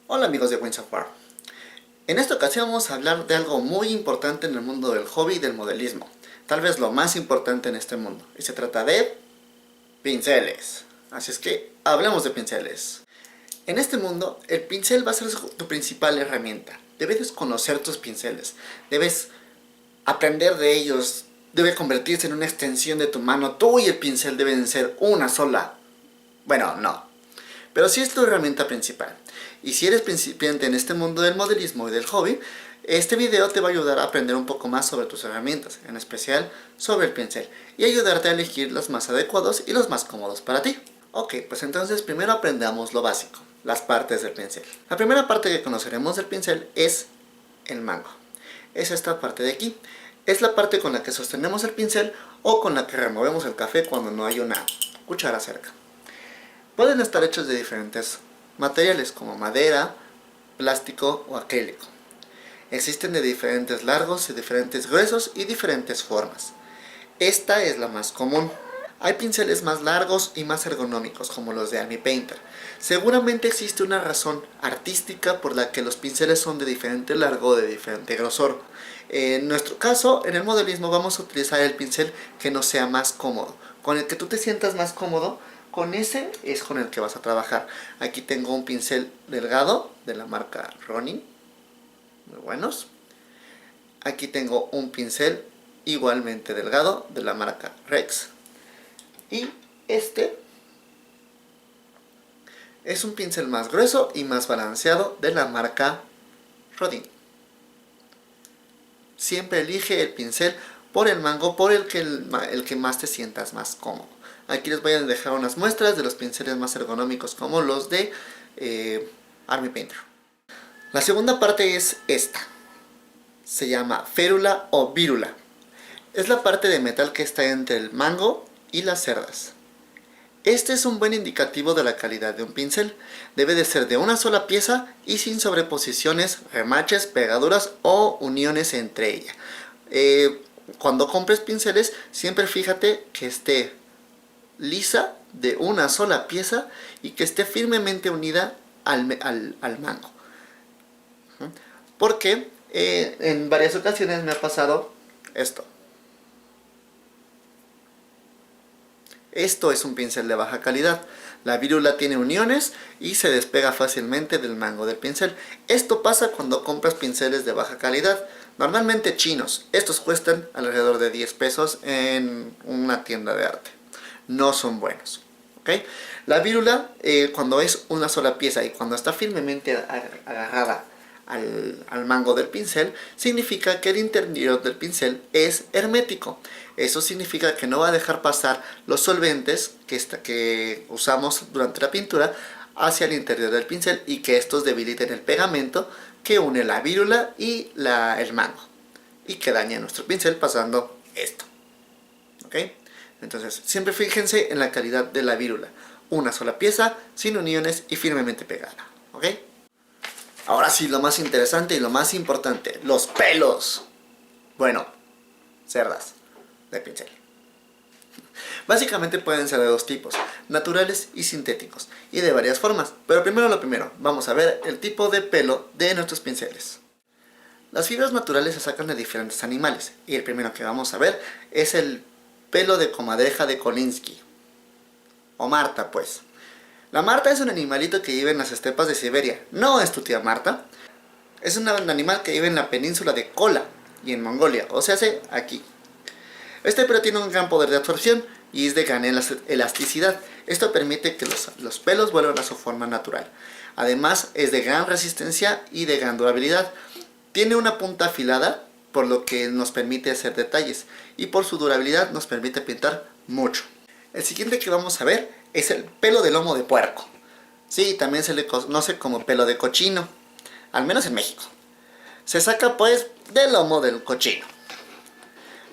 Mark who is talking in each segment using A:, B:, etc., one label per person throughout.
A: Hola amigos de WinSoftware. En esta ocasión vamos a hablar de algo muy importante en el mundo del hobby y del modelismo. Tal vez lo más importante en este mundo. Y se trata de pinceles. Así es que hablemos de pinceles. En este mundo, el pincel va a ser tu principal herramienta. Debes conocer tus pinceles. Debes aprender de ellos. Debe convertirse en una extensión de tu mano. Tú y el pincel deben ser una sola. Bueno, no. Pero sí es tu herramienta principal. Y si eres principiante en este mundo del modelismo y del hobby, este video te va a ayudar a aprender un poco más sobre tus herramientas, en especial sobre el pincel, y ayudarte a elegir los más adecuados y los más cómodos para ti. Ok, pues entonces primero aprendamos lo básico, las partes del pincel. La primera parte que conoceremos del pincel es el mango. Es esta parte de aquí. Es la parte con la que sostenemos el pincel o con la que removemos el café cuando no hay una cuchara cerca. Pueden estar hechos de diferentes materiales como madera, plástico o acrílico. Existen de diferentes largos y diferentes gruesos y diferentes formas. Esta es la más común. Hay pinceles más largos y más ergonómicos como los de Army Painter. Seguramente existe una razón artística por la que los pinceles son de diferente largo o de diferente grosor. En nuestro caso, en el modelismo vamos a utilizar el pincel que nos sea más cómodo. Con el que tú te sientas más cómodo, con ese es con el que vas a trabajar. Aquí tengo un pincel delgado de la marca Ronin. Muy buenos. Aquí tengo un pincel igualmente delgado de la marca Rex. Y este es un pincel más grueso y más balanceado de la marca Rodin. Siempre elige el pincel por el mango, por el que más te sientas más cómodo. Aquí les voy a dejar unas muestras de los pinceles más ergonómicos como los de Army Painter. La segunda parte es esta. Se llama férula o vírula. Es la parte de metal que está entre el mango y las cerdas. Este es un buen indicativo de la calidad de un pincel. Debe de ser de una sola pieza y sin sobreposiciones, remaches, pegaduras o uniones entre ellas. Cuando compres pinceles, siempre fíjate que esté lisa de una sola pieza y que esté firmemente unida al mango. Porque en varias ocasiones me ha pasado esto. Esto es un pincel de baja calidad. La vírula tiene uniones y se despega fácilmente del mango del pincel. Esto pasa cuando compras pinceles de baja calidad, normalmente chinos. Estos cuestan alrededor de 10 pesos en una tienda de arte. No son buenos. ¿Okay? La vírula, cuando es una sola pieza y cuando está firmemente agarrada al mango del pincel, significa que el interior del pincel es hermético. Eso significa que no va a dejar pasar los solventes que usamos durante la pintura hacia el interior del pincel y que estos debiliten el pegamento que une la vírula y el mango y que daña nuestro pincel pasando esto. ¿Okay? Entonces, siempre fíjense en la calidad de la vírula. Una sola pieza, sin uniones y firmemente pegada. ¿Ok? Ahora sí, lo más interesante y lo más importante, los pelos. Bueno, cerdas de pincel. Básicamente pueden ser de dos tipos, naturales y sintéticos, y de varias formas. Pero primero lo primero, vamos a ver el tipo de pelo de nuestros pinceles. Las fibras naturales se sacan de diferentes animales, y el primero que vamos a ver es el pelo de comadreja de Kolinsky, o Marta pues. La Marta es un animalito que vive en las estepas de Siberia. No es tu tía Marta. Es un animal que vive en la península de Kola y en Mongolia, o sea, aquí. Este pelo tiene un gran poder de absorción y es de gran elasticidad. Esto permite que los pelos vuelvan a su forma natural. Además, es de gran resistencia y de gran durabilidad. Tiene una punta afilada, por lo que nos permite hacer detalles, y por su durabilidad nos permite pintar mucho. El siguiente que vamos a ver es el pelo de lomo de puerco. Sí, también se le conoce como pelo de cochino, al menos en México. Se saca pues del lomo del cochino.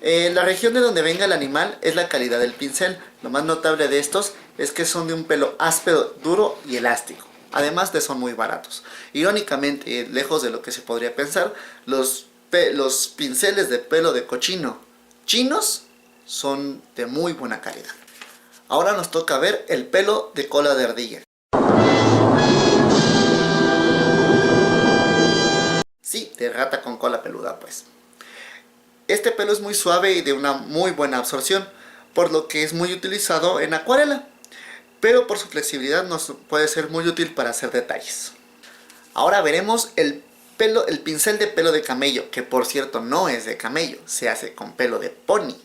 A: La región de donde venga el animal es la calidad del pincel. Lo más notable de estos es que son de un pelo áspero, duro y elástico. Además de son muy baratos. Irónicamente, lejos de lo que se podría pensar, los pinceles de pelo de cochino chinos son de muy buena calidad. Ahora nos toca ver el pelo de cola de ardilla. gata con cola peluda, pues. Este pelo es muy suave y de una muy buena absorción, por lo que es muy utilizado en acuarela, pero por su flexibilidad nos puede ser muy útil para hacer detalles. Ahora veremos el pincel de pelo de camello, que por cierto no es de camello, se hace con pelo de pony.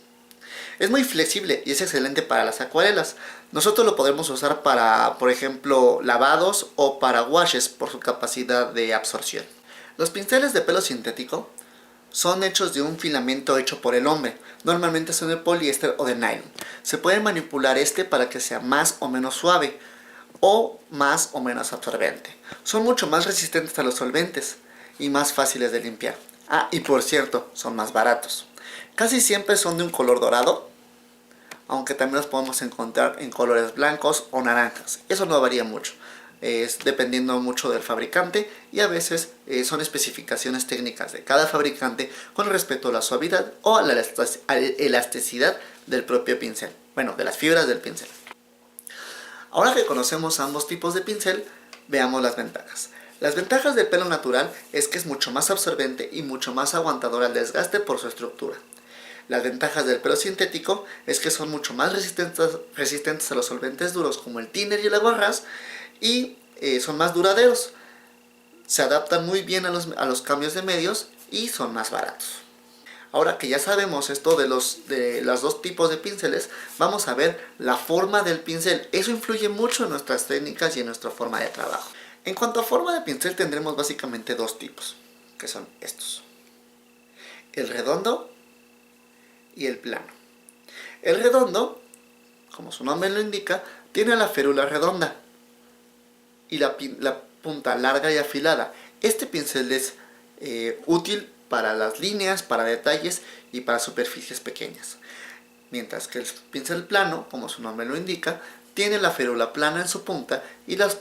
A: Es muy flexible y es excelente para las acuarelas. Nosotros lo podemos usar para, por ejemplo, lavados o para washes por su capacidad de absorción. Los pinceles de pelo sintético son hechos de un filamento hecho por el hombre. Normalmente son de poliéster o de nylon. Se puede manipular para que sea más o menos suave o más o menos absorbente. Son mucho más resistentes a los solventes y más fáciles de limpiar. Ah, y por cierto, son más baratos. Casi siempre son de un color dorado, aunque también los podemos encontrar en colores blancos o naranjas. Eso no varía mucho, es dependiendo mucho del fabricante, y a veces son especificaciones técnicas de cada fabricante con respecto a la suavidad o a la elasticidad del propio pincel, bueno, de las fibras del pincel. Ahora que conocemos ambos tipos de pincel, veamos las ventajas. Las ventajas del pelo natural es que es mucho más absorbente y mucho más aguantador al desgaste por su estructura. Las ventajas del pelo sintético es que son mucho más resistentes a los solventes duros como el thinner y el aguarrás, y son más duraderos. Se adaptan muy bien a los cambios de medios y son más baratos. Ahora que ya sabemos esto de los dos tipos de pinceles, vamos a ver la forma del pincel. Eso influye mucho en nuestras técnicas y en nuestra forma de trabajo. En cuanto a forma de pincel, tendremos básicamente dos tipos, que son estos: el redondo y el plano. El redondo, como su nombre lo indica, tiene la férula redonda y la punta larga y afilada. Este pincel es útil para las líneas, para detalles y para superficies pequeñas. Mientras que el pincel plano, como su nombre lo indica, tiene la férula plana en su punta y las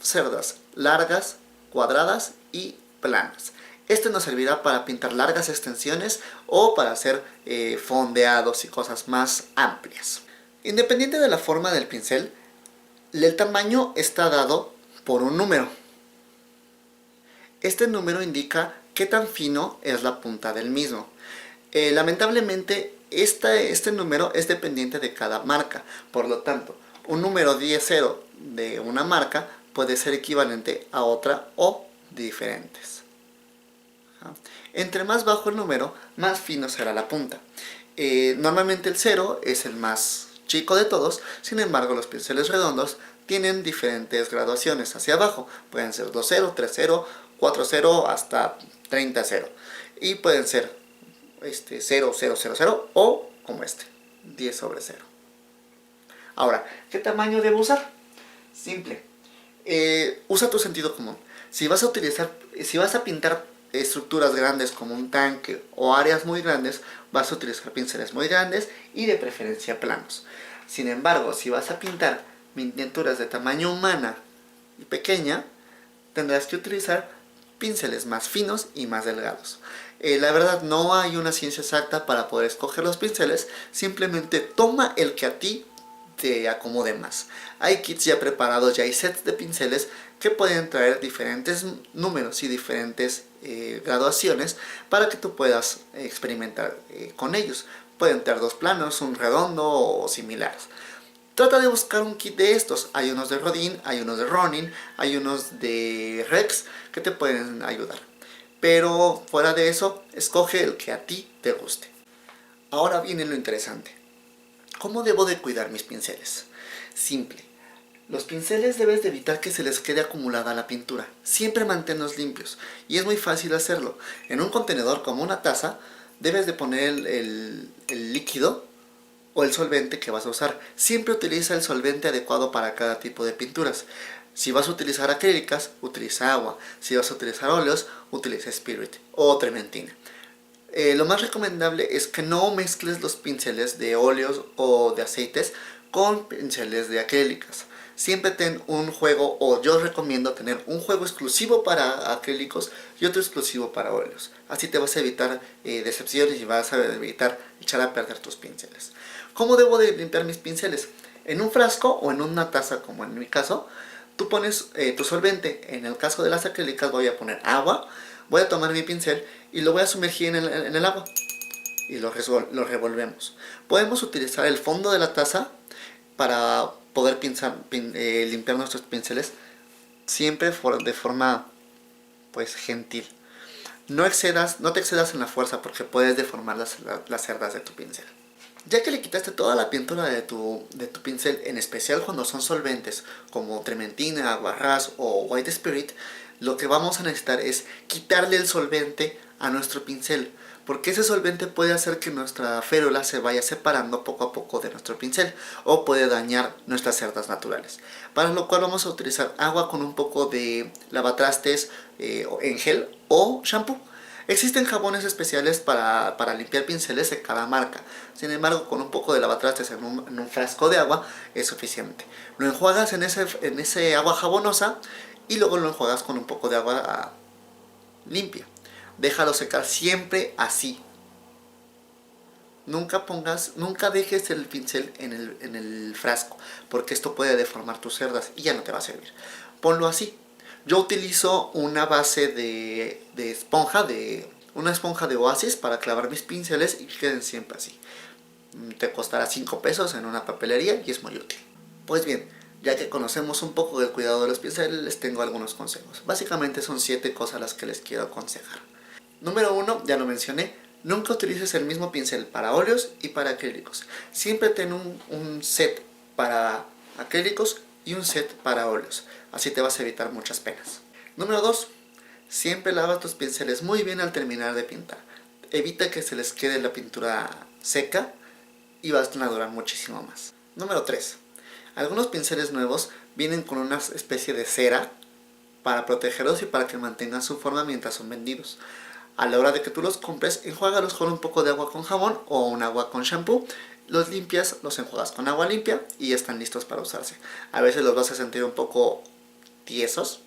A: cerdas largas, cuadradas y planas. Este nos servirá para pintar largas extensiones o para hacer fondeados y cosas más amplias. Independiente de la forma del pincel, el tamaño está dado por un número. Este número indica qué tan fino es la punta del mismo. Lamentablemente, este número es dependiente de cada marca. Por lo tanto, un número 10-0 de una marca puede ser equivalente a otra o diferentes. Entre más bajo el número, más fino será la punta. Normalmente el 0 es el más chico de todos, sin embargo los pinceles redondos tienen diferentes graduaciones hacia abajo. Pueden ser 2-0, 3-0, 4-0 hasta 30-0. Y pueden ser 0-0-0-0 o como 10/0. Ahora, ¿qué tamaño debo usar? Simple. Usa tu sentido común. Si vas a pintar estructuras grandes como un tanque o áreas muy grandes, vas a utilizar pinceles muy grandes y de preferencia planos. Sin embargo, si vas a pintar miniaturas de tamaño humana y pequeña, tendrás que utilizar pinceles más finos y más delgados. La verdad, no hay una ciencia exacta para poder escoger los pinceles. Simplemente toma el que a ti te acomode más. Hay kits ya preparados, ya hay sets de pinceles que pueden traer diferentes números y diferentes graduaciones para que tú puedas experimentar con ellos. Pueden tener dos planos, un redondo o similares. Trata de buscar un kit de estos. Hay unos de Rodin, hay unos de Ronin, hay unos de Rex que te pueden ayudar. Pero fuera de eso, escoge el que a ti te guste. Ahora viene lo interesante. ¿Cómo debo de cuidar mis pinceles? Simple. Los pinceles debes de evitar que se les quede acumulada la pintura. Siempre manténlos limpios. Y es muy fácil hacerlo. En un contenedor como una taza, debes de poner el líquido o el solvente que vas a usar. Siempre utiliza el solvente adecuado para cada tipo de pinturas. Si vas a utilizar acrílicas, utiliza agua. Si vas a utilizar óleos, utiliza Spirit o trementina. Lo más recomendable es que no mezcles los pinceles de óleos o de aceites con pinceles de acrílicas. Siempre ten un juego, o yo recomiendo tener un juego exclusivo para acrílicos y otro exclusivo para óleos. Así te vas a evitar decepciones y vas a evitar echar a perder tus pinceles. ¿Cómo debo de limpiar mis pinceles? En un frasco o en una taza, como en mi caso, Tú pones tu solvente. En el caso de las acrílicas voy a poner agua, voy a tomar mi pincel y lo voy a sumergir en el agua y lo revolvemos. Podemos utilizar el fondo de la taza para poder limpiar nuestros pinceles, siempre de forma pues gentil. No te excedas en la fuerza porque puedes deformar las cerdas de tu pincel. Ya que le quitaste toda la pintura de tu pincel, en especial cuando son solventes como trementina, aguarrás o white spirit, lo que vamos a necesitar es quitarle el solvente a nuestro pincel, porque ese solvente puede hacer que nuestra férula se vaya separando poco a poco de nuestro pincel o puede dañar nuestras cerdas naturales. Para lo cual vamos a utilizar agua con un poco de lavatrastes en gel o shampoo. Existen jabones especiales para limpiar pinceles de cada marca. Sin embargo, con un poco de lavatrastes en un frasco de agua es suficiente. Lo enjuagas en ese agua jabonosa y luego lo enjuagas con un poco de agua limpia. Déjalo secar siempre así. Nunca dejes el pincel en el frasco, porque esto puede deformar tus cerdas y ya no te va a servir. Ponlo así. Yo utilizo una base de esponja, una esponja de Oasis para clavar mis pinceles y queden siempre así. Te costará 5 pesos en una papelería y es muy útil. Pues bien, ya que conocemos un poco del cuidado de los pinceles, les tengo algunos consejos. Básicamente son 7 cosas las que les quiero aconsejar. Número 1, ya lo mencioné, nunca utilices el mismo pincel para óleos y para acrílicos. Siempre ten un set para acrílicos y un set para óleos. Así te vas a evitar muchas penas. Número 2, siempre lava tus pinceles muy bien al terminar de pintar. Evita que se les quede la pintura seca y van a durar muchísimo más. Número 3, algunos pinceles nuevos vienen con una especie de cera para protegerlos y para que mantengan su forma mientras son vendidos. A la hora de que tú los compres, enjuágalos con un poco de agua con jabón o un agua con shampoo. Los limpias, los enjuagas con agua limpia y están listos para usarse. A veces los vas a sentir un poco tiesos,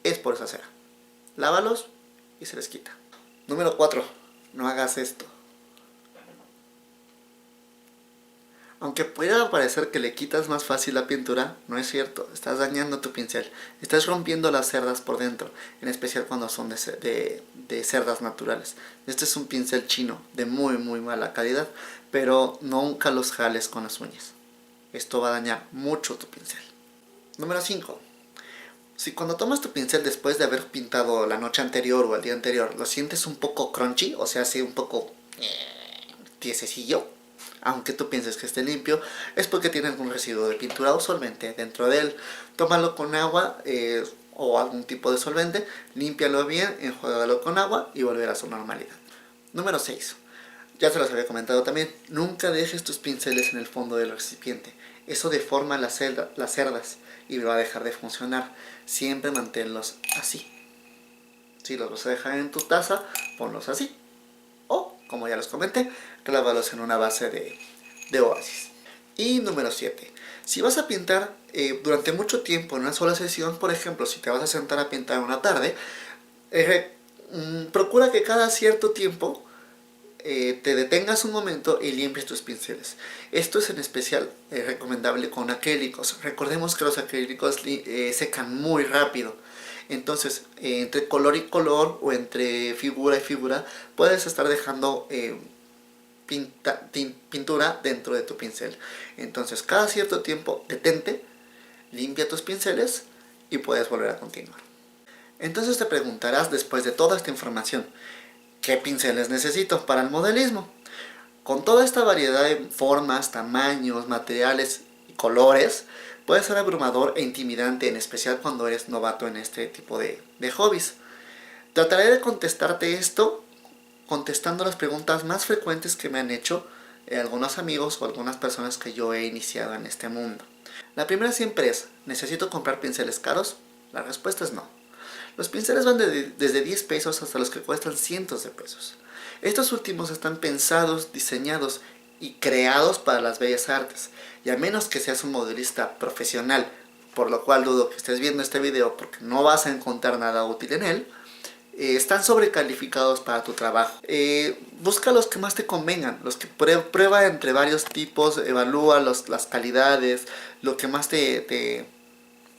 A: es por esa cera. Lávalos y se les quita. Número 4, no hagas esto. Aunque pueda parecer que le quitas más fácil la pintura, no es cierto. Estás dañando tu pincel. Estás rompiendo las cerdas por dentro, en especial cuando son de cerdas naturales. Este es un pincel chino de muy mala calidad, pero nunca los jales con las uñas. Esto va a dañar mucho tu pincel. Número 5. Si cuando tomas tu pincel después de haber pintado la noche anterior o el día anterior, lo sientes un poco crunchy, o sea, así un poco tiesecillo, aunque tú pienses que esté limpio, es porque tiene algún residuo de pintura o solvente dentro de él. Tómalo con agua o algún tipo de solvente, límpialo bien, enjuágalo con agua y volver a su normalidad. Número 6. Ya se los había comentado también, nunca dejes tus pinceles en el fondo del recipiente. Eso deforma las cerdas y va a dejar de funcionar. Siempre manténlos así. Si los vas a dejar en tu taza, ponlos así. O, como ya les comenté, clávalos en una base de Oasis. Y número 7. Si vas a pintar durante mucho tiempo en una sola sesión, por ejemplo, si te vas a sentar a pintar una tarde, procura que cada cierto tiempo te detengas un momento y limpies tus pinceles. Esto es en especial recomendable con acrílicos. Recordemos que los acrílicos secan muy rápido. Entonces, entre color y color o entre figura y figura, puedes estar dejando pintura dentro de tu pincel. Entonces, cada cierto tiempo, detente, limpia tus pinceles y puedes volver a continuar. Entonces te preguntarás, después de toda esta información, ¿qué pinceles necesito para el modelismo? Con toda esta variedad de formas, tamaños, materiales y colores, puede ser abrumador e intimidante, en especial cuando eres novato en este tipo de hobbies. Trataré de contestarte esto contestando las preguntas más frecuentes que me han hecho algunos amigos o algunas personas que yo he iniciado en este mundo. La primera siempre es, ¿necesito comprar pinceles caros? La respuesta es no. Los pinceles van desde 10 pesos hasta los que cuestan cientos de pesos. Estos últimos están pensados, diseñados y creados para las bellas artes. Y a menos que seas un modelista profesional, por lo cual dudo que estés viendo este video porque no vas a encontrar nada útil en él, están sobrecalificados para tu trabajo. Busca los que más te convengan, los que prueba entre varios tipos, evalúa las calidades, lo que más te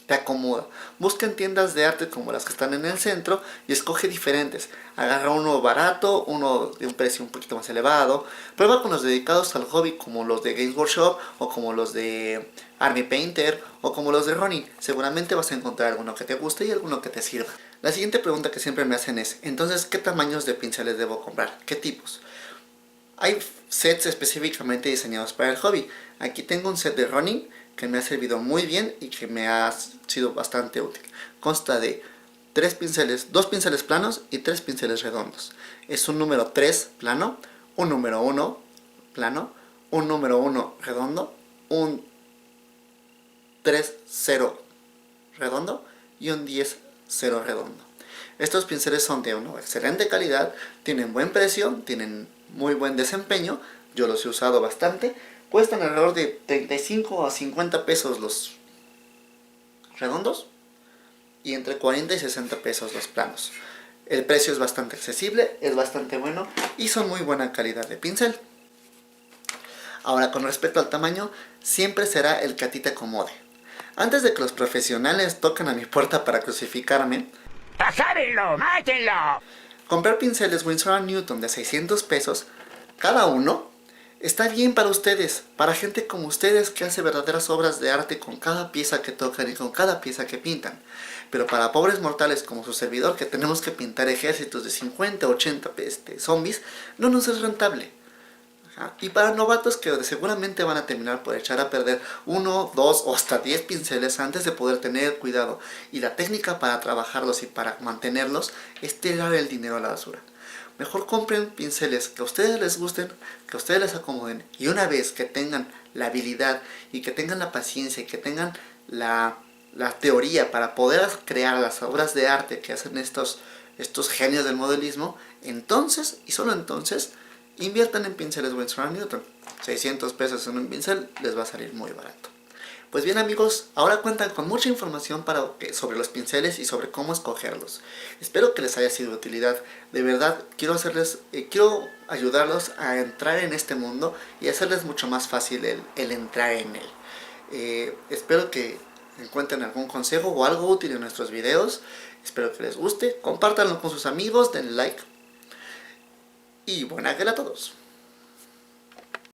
A: te acomoda. Busca en tiendas de arte como las que están en el centro y escoge diferentes. Agarra uno barato, uno de un precio un poquito más elevado. Prueba con los dedicados al hobby como los de Games Workshop o como los de Army Painter o como los de Ronin. Seguramente vas a encontrar alguno que te guste y alguno que te sirva. La siguiente pregunta que siempre me hacen es, entonces, ¿qué tamaños de pinceles debo comprar? ¿Qué tipos? Hay sets específicamente diseñados para el hobby. Aquí tengo un set de Ronin que me ha servido muy bien y que me ha sido bastante útil. Consta de 2 pinceles planos y 3 pinceles redondos. Es un número 3 plano, un número 1 plano, un número 1 redondo, un 3-0 redondo y un 10-0 redondo. Estos pinceles son de una excelente calidad, tienen buen precio, tienen muy buen desempeño, yo los he usado bastante. Cuestan alrededor de 35 a 50 pesos los redondos y entre 40 y 60 pesos los planos. El precio es bastante accesible, es bastante bueno y son muy buena calidad de pincel. Ahora, con respecto al tamaño, siempre será el que a ti te acomode. Antes de que los profesionales toquen a mi puerta para crucificarme,
B: ¡Pasárenlo! ¡Mátenlo!
A: comprar pinceles Winsor & Newton de 600 pesos cada uno está bien para ustedes, para gente como ustedes que hace verdaderas obras de arte con cada pieza que tocan y con cada pieza que pintan. Pero para pobres mortales como su servidor, que tenemos que pintar ejércitos de 50 o 80 zombies, no nos es rentable. Ajá. Y para novatos que seguramente van a terminar por echar a perder 1, 2 o hasta 10 pinceles antes de poder tener cuidado. Y la técnica para trabajarlos y para mantenerlos es tirar el dinero a la basura. Mejor compren pinceles que a ustedes les gusten, que a ustedes les acomoden. Y una vez que tengan la habilidad y que tengan la paciencia y que tengan la teoría para poder crear las obras de arte que hacen estos genios del modelismo, entonces, y solo entonces, inviertan en pinceles Winsor & Newton. 600 pesos en un pincel les va a salir muy barato. Pues bien amigos, ahora cuentan con mucha información sobre los pinceles y sobre cómo escogerlos. Espero que les haya sido de utilidad. De verdad, quiero ayudarlos a entrar en este mundo y hacerles mucho más fácil el entrar en él. Espero que encuentren algún consejo o algo útil en nuestros videos. Espero que les guste. Compártanlo con sus amigos, denle like. Y buena guerra a todos.